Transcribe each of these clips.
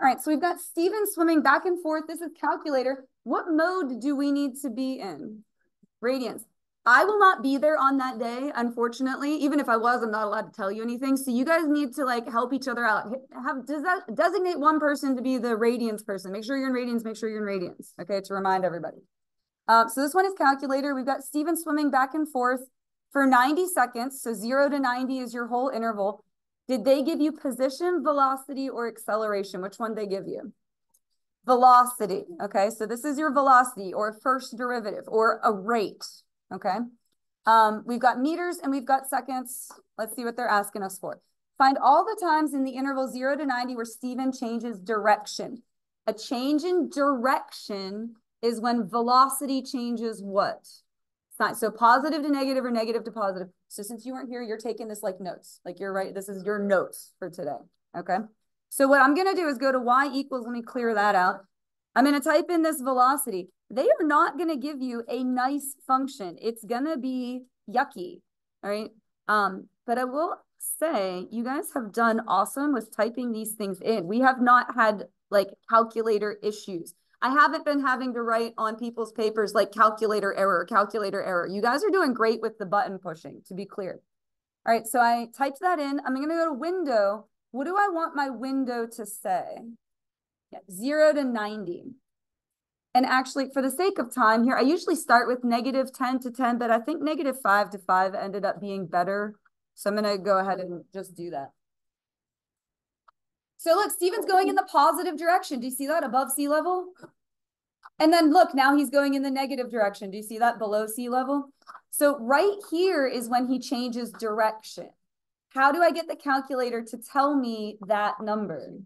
All right, so we've got Steven swimming back and forth. This is calculator. What mode do we need to be in? Radians. I will not be there on that day, unfortunately. Even if I was, I'm not allowed to tell you anything. So you guys need to like help each other out. Designate one person to be the radians person. Make sure you're in radians. Make sure you're in radians. Okay, to remind everybody. So this one is calculator. We've got Steven swimming back and forth for 90 seconds. So 0 to 90 is your whole interval. Did they give you position, velocity, or acceleration? Which one did they give you? Velocity. Okay, so this is your velocity or first derivative or a rate. Okay. We've got meters and we've got seconds. Let's see what they're asking us for. Find all the times in the interval 0 to 90 where Steven changes direction. A change in direction is when velocity changes what? So positive to negative or negative to positive. So since you weren't here, you're taking this like notes. Like you're right. This is your notes for today. Okay. So what I'm going to do is go to y equals, let me clear that out. I'm going to type in this velocity. They are not going to give you a nice function. It's going to be yucky. All right. But I will say you guys have done awesome with typing these things in. We have not had like calculator issues. I haven't been having to write on people's papers like calculator error, calculator error. You guys are doing great with the button pushing, to be clear. All right, so I typed that in. I'm going to go to window. What do I want my window to say? Yeah, 0 to 90. And actually, for the sake of time here, I usually start with negative 10 to 10, but I think negative 5 to 5 ended up being better. So I'm going to go ahead and just do that. So look, Steven's going in the positive direction. Do you see that above sea level? And then look, now he's going in the negative direction. Do you see that below sea level? So right here is when he changes direction. How do I get the calculator to tell me that number?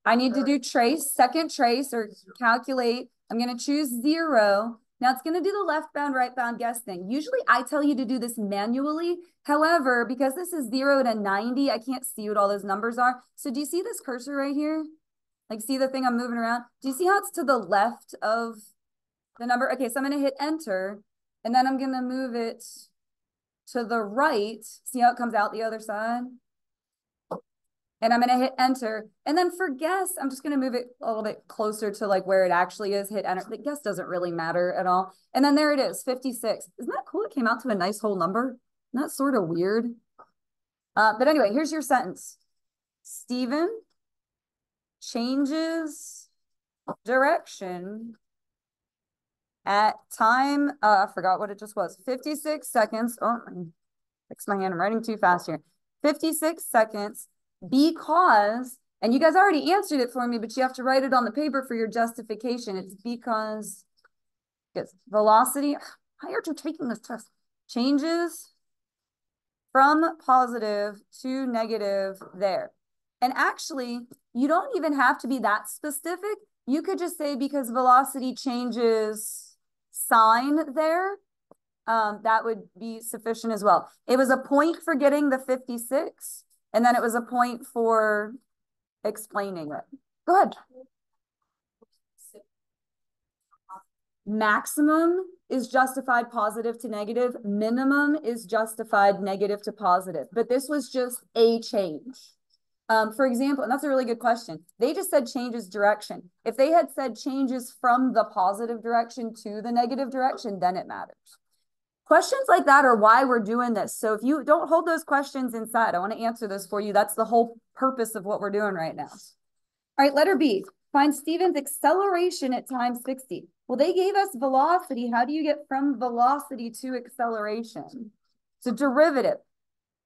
I need to do trace, second trace, or calculate. I'm going to choose 0. Now it's going to do the left bound, right bound guess thing. Usually I tell you to do this manually. However, because this is 0 to 90, I can't see what all those numbers are. So do you see this cursor right here? Like, see the thing I'm moving around? Do you see how it's to the left of the number? Okay, so I'm going to hit enter, and then I'm going to move it to the right. See how it comes out the other side? And I'm going to hit enter. And then for guess, I'm just going to move it a little bit closer to like where it actually is. Hit enter. The guess doesn't really matter at all. And then there it is, 56. Isn't that cool? It came out to a nice whole number. Isn't that sort of weird? But anyway, here's your sentence. Steven changes direction at time, I forgot what it just was, 56 seconds. Oh, fix my hand. I'm writing too fast here. 56 seconds. Because, and you guys already answered it for me, but you have to write it on the paper for your justification. It's because velocity, how are you taking this test? Changes from positive to negative there. And actually, you don't even have to be that specific. You could just say because velocity changes sign there. That would be sufficient as well. It was a point for getting the 56. And then it was a point for explaining it. Go ahead. Maximum is justified positive to negative. Minimum is justified negative to positive. But this was just a change. For example, and that's a really good question. They just said changes direction. If they had said changes from the positive direction to the negative direction, then it matters. Questions like that are why we're doing this. So if you don't hold those questions inside, I want to answer this for you. That's the whole purpose of what we're doing right now. All right, letter B. Find Steven's acceleration at time 60. Well, they gave us velocity. How do you get from velocity to acceleration? It's a derivative.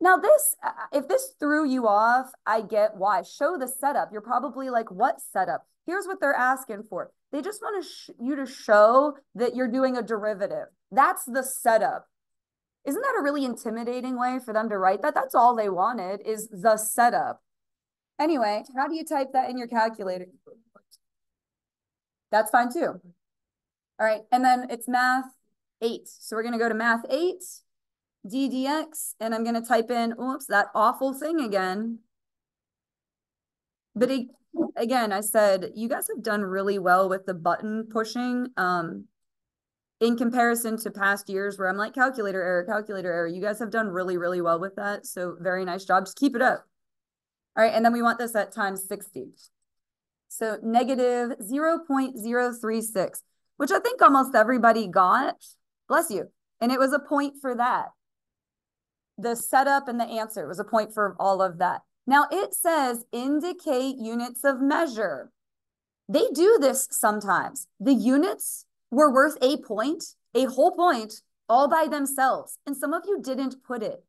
Now this, if this threw you off, I get why. Show the setup. You're probably like, what setup? Here's what they're asking for. They just want you to show that you're doing a derivative. That's the setup. Isn't that a really intimidating way for them to write that? That's all they wanted is the setup. Anyway, how do you type that in your calculator? That's fine too. All right, and then it's math 8. So we're going to go to math 8, d dx, and I'm going to type in, oops, that awful thing again. But again, I said, you guys have done really well with the button pushing. In comparison to past years where I'm like, calculator error, you guys have done really, really well with that. So very nice job. Just keep it up. All right, and then we want this at times 60. So negative 0.036, which I think almost everybody got. Bless you. And it was a point for that. The setup and the answer was a point for all of that. Now it says indicate units of measure. They do this sometimes. The units were worth a point, a whole point, all by themselves. And some of you didn't put it.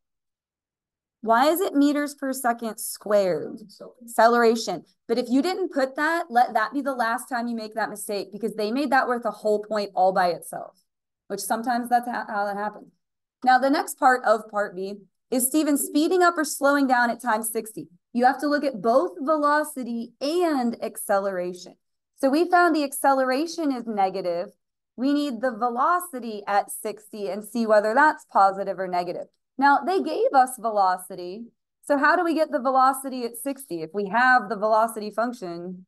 Why is it meters per second squared? Acceleration. But if you didn't put that, let that be the last time you make that mistake, because they made that worth a whole point all by itself, which sometimes that's how that happens. Now, the next part of part B is Stephen speeding up or slowing down at time 60. You have to look at both velocity and acceleration. So we found the acceleration is negative. We need the velocity at 60 and see whether that's positive or negative. Now, they gave us velocity. So how do we get the velocity at 60? If we have the velocity function,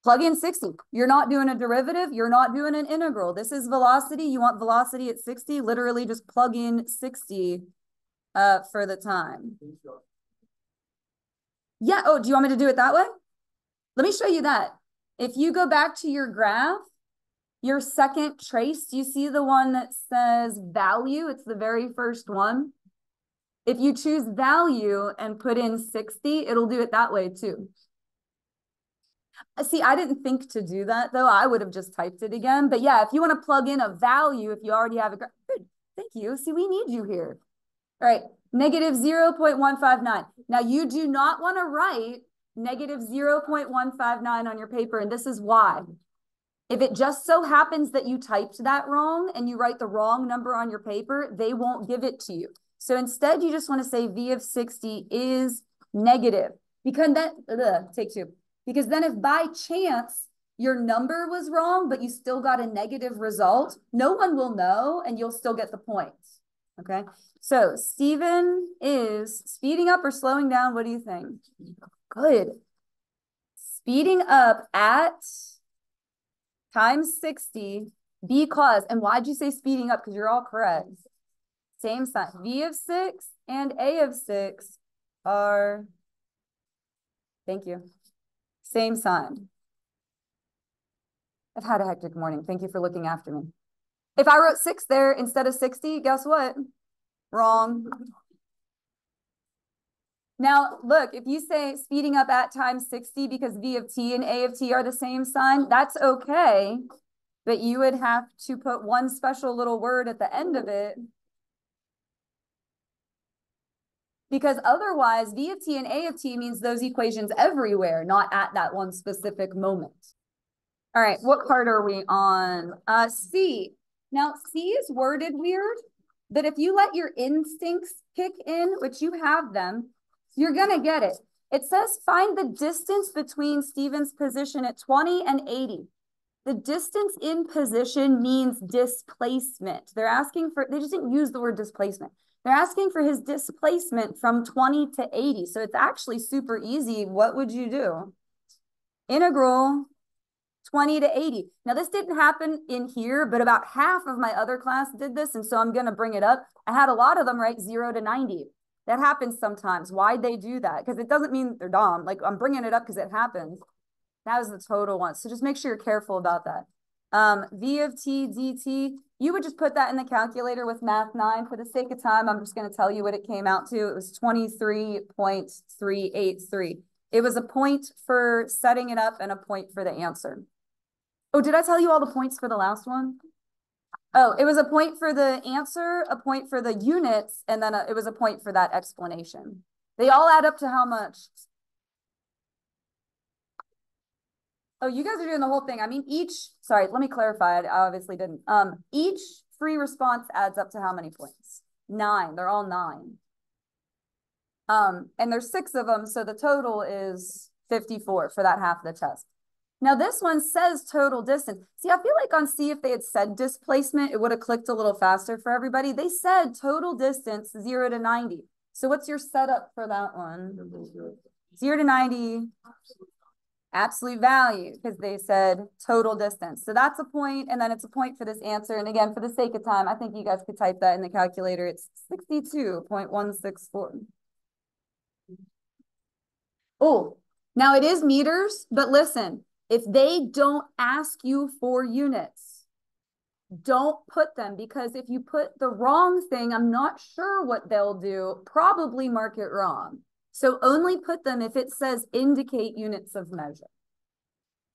plug in 60. You're not doing a derivative. You're not doing an integral. This is velocity. You want velocity at 60. Literally just plug in 60 for the time. Yeah. Oh, do you want me to do it that way? Let me show you that. If you go back to your graph, your second trace, do you see the one that says value? It's the very first one. If you choose value and put in 60, it'll do it that way too. See, I didn't think to do that though. I would have just typed it again. But yeah, if you want to plug in a value, if you already have a graph, good, thank you. See, we need you here. All right, negative 0.159. Now you do not want to write negative 0.159 on your paper, and this is why. If it just so happens that you typed that wrong and you write the wrong number on your paper, they won't give it to you. So instead, you just want to say V of 60 is negative. Because that, take two. Because then if by chance your number was wrong, but you still got a negative result, no one will know and you'll still get the points. Okay. So Stephen is speeding up or slowing down. What do you think? Good. Speeding up at times 60 because, and why'd you say speeding up? Because you're all correct. Same sign. V of 6 and A of 6 are, thank you, same sign. I've had a hectic morning. Thank you for looking after me. If I wrote 6 there instead of 60, guess what? Wrong. Now, look, if you say speeding up at times 60 because V of t and A of t are the same sign, that's okay. But you would have to put one special little word at the end of it, because otherwise V of t and A of t means those equations everywhere, not at that one specific moment. All right, what part are we on? C. Now, C is worded weird, but if you let your instincts kick in, which you have them, you're going to get it. It says find the distance between Stephen's position at 20 and 80. The distance in position means displacement. They're asking for, they just didn't use the word displacement. They're asking for his displacement from 20 to 80. So it's actually super easy. What would you do? Integral 20 to 80. Now, this didn't happen in here, but about half of my other class did this, and so I'm going to bring it up. I had a lot of them write 0 to 90. That happens sometimes. Why'd they do that? Because it doesn't mean they're dumb. Like, I'm bringing it up because it happens. That was the total one. So just make sure you're careful about that. V of t dt, you would just put that in the calculator with math 9. For the sake of time, I'm just going to tell you what it came out to. It was 23.383. It was a point for setting it up and a point for the answer. Oh, did I tell you all the points for the last one? Oh, it was a point for the answer, a point for the units, and then it was a point for that explanation. They all add up to how much? Oh, you guys are doing the whole thing. I mean, sorry, let me clarify. I obviously didn't. Each free response adds up to how many points? 9. They're all 9. And there's 6 of them, so the total is 54 for that half of the test. Now this one says total distance. See, I feel like on C, if they had said displacement, it would have clicked a little faster for everybody. They said total distance 0 to 90. So what's your setup for that one? 0 to 90, absolute value, because they said total distance. So that's a point, and then it's a point for this answer. And again, for the sake of time, I think you guys could type that in the calculator. It's 62.164. Oh, now it is meters, but listen. If they don't ask you for units, don't put them, because if you put the wrong thing, I'm not sure what they'll do, probably mark it wrong. So only put them if it says indicate units of measure.